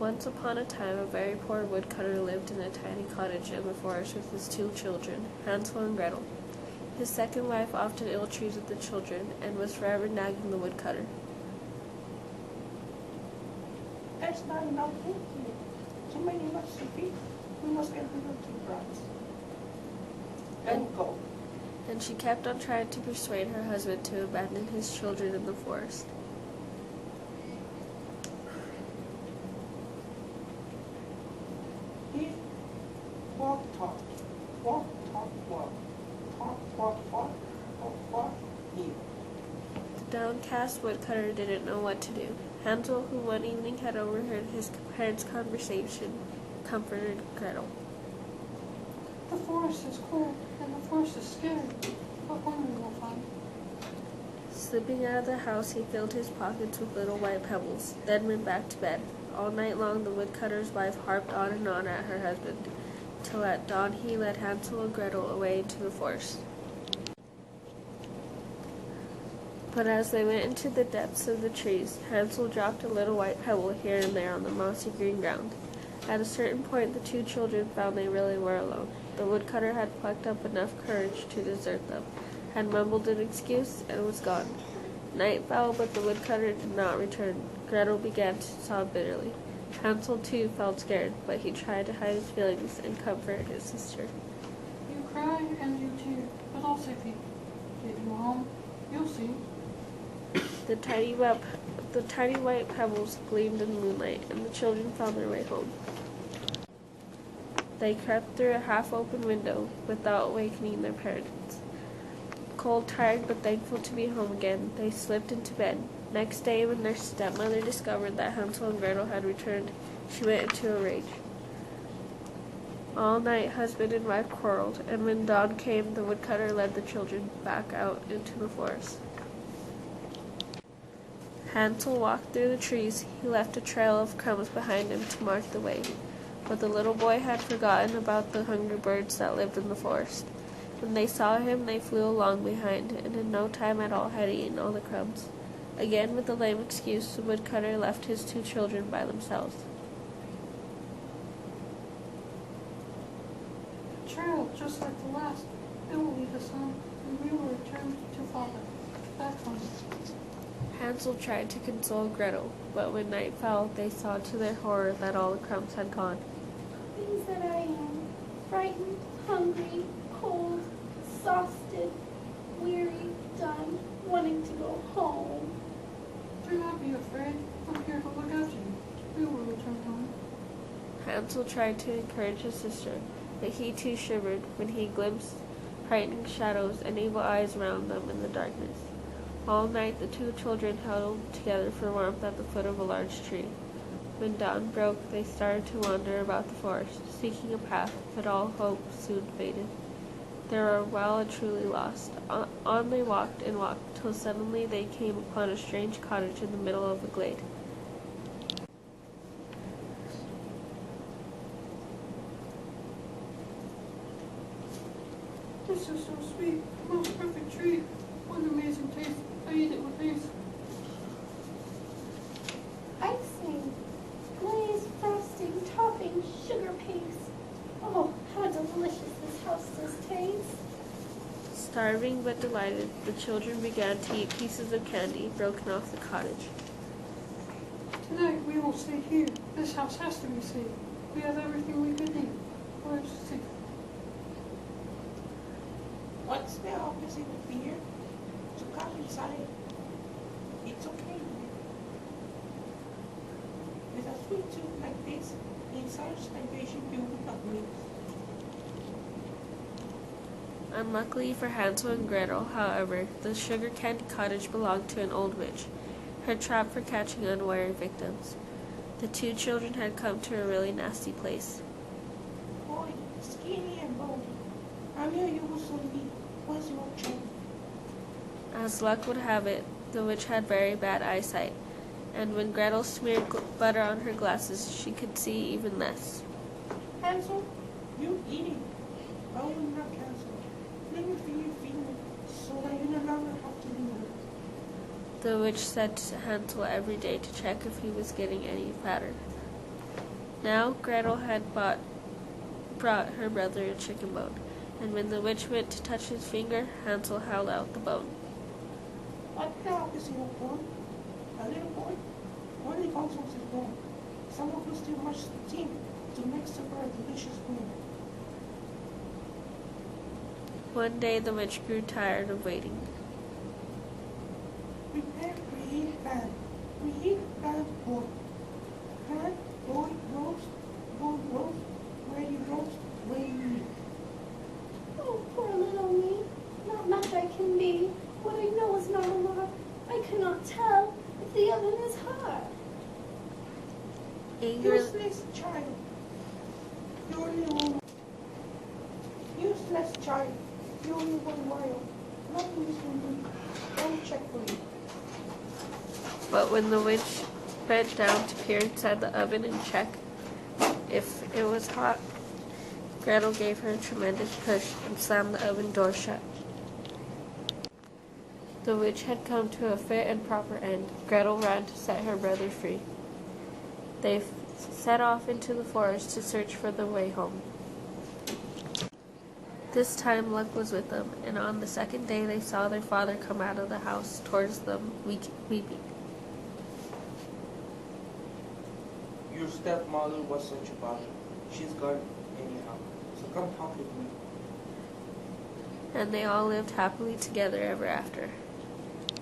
Once upon a time, a very poor woodcutter lived in a tiny cottage in the forest with his 2 children, Hansel and Gretel. His second wife often ill-treated the children and was forever nagging the woodcutter. There's not enough food here. Too many must to feed. We must get rid of 2 brats. And go. And she kept on trying to persuade her husband to abandon his children in the forest. Here, walk, talk. Walk, talk, walk. Talk, walk, walk. Walk, walk, here. The downcast woodcutter didn't know what to do. Hansel, who one evening had overheard his parents' conversation, comforted Gretel. The forest is cold, and the forest is scary, but one we will find. Slipping out of the house, he filled his pockets with little white pebbles, then went back to bed. All night long the woodcutter's wife harped on and on at her husband, till at dawn he led Hansel and Gretel away into the forest. But as they went into the depths of the trees, Hansel dropped a little white pebble here and there on the mossy green ground. At a certain point the 2 children found they really were alone. The woodcutter had plucked up enough courage to desert them, had mumbled an excuse, and was gone. Night fell, but the woodcutter did not return. Gretel began to sob bitterly. Hansel, too, felt scared, but he tried to hide his feelings and comfort his sister. You cry and you tear, but I'll save you. Get you home, you'll see. The tiny white pebbles gleamed in the moonlight, and the children found their way home. They crept through a half-open window without awakening their parents. Cold, tired, but thankful to be home again, they slipped into bed. Next day, when their stepmother discovered that Hansel and Gretel had returned, she went into a rage. All night husband and wife quarreled, and when dawn came, the woodcutter led the children back out into the forest. Hansel walked through the trees. He left a trail of crumbs behind him to mark the way. But the little boy had forgotten about the hungry birds that lived in the forest. When they saw him, they flew along behind, and in no time at all had eaten all the crumbs. Again, with a lame excuse, the woodcutter left his 2 children by themselves. A trail just like the last. It will lead us home, and we will return to father. Back home. Hansel tried to console Gretel, but when night fell, they saw to their horror that all the crumbs had gone. Things that I am, frightened, hungry, cold, exhausted, weary, done, wanting to go home. Do not be afraid. I'm here to look after you. We will return home. Hansel tried to encourage his sister, but he too shivered when he glimpsed frightening shadows and evil eyes around them in the darkness. All night the 2 children huddled together for warmth at the foot of a large tree. When dawn broke, they started to wander about the forest, seeking a path, but all hope soon faded. They were well and truly lost. On they walked and walked, till suddenly they came upon a strange cottage in the middle of a glade. This is so sweet. Most perfect treat. What an amazing taste. I eat it with ease. Icing, glaze, frosting, topping, sugar paste. Oh, how delicious this house does taste. Starving but delighted, the children began to eat pieces of candy broken off the cottage. Tonight we will stay here. This house has to be safe. We have everything we could need. Where's safe? Once they're all busy with beer, to come inside, it's okay. With a sweet tooth like this, in such vibration you would not miss. Unluckily for Hansel and Gretel, however, the sugar candy cottage belonged to an old witch, her trap for catching unwary victims. The 2 children had come to a really nasty place. Boy, skinny and bony. I knew you would soon be. What's your trouble? As luck would have it, the witch had very bad eyesight, and when Gretel smeared butter on her glasses, she could see even less. Hansel, you eating. I will not cancel. Let me feel your feeling so that you no longer have to linger. The witch said to Hansel every day to check if he was getting any fatter. Now Gretel had brought her brother a chicken bone, and when the witch went to touch his finger, Hansel held out the bone. What now is your boy? A little boy? Only Hansel's is born. Someone who still much steam to mix a very delicious meal. One day the witch grew tired of waiting. Prepare to eat pan. We eat pan boy. Pan, boy, roast, ready roast, ready meat. Oh, poor little me. Not much I can be. What I know is not a lot. I cannot tell if the oven is hot. Useless child. You only one. Useless child. You only one while. Nothing you can do. Don't check for you. But when the witch bent down to peer inside the oven and check if it was hot, Gretel gave her a tremendous push and slammed the oven door shut. The witch had come to a fit and proper end. Gretel ran to set her brother free. They set off into the forest to search for the way home. This time luck was with them, and on the second day they saw their father come out of the house towards them, weeping. Your stepmother was such a bother. She's gone anyhow, so come talk with me. And they all lived happily together ever after.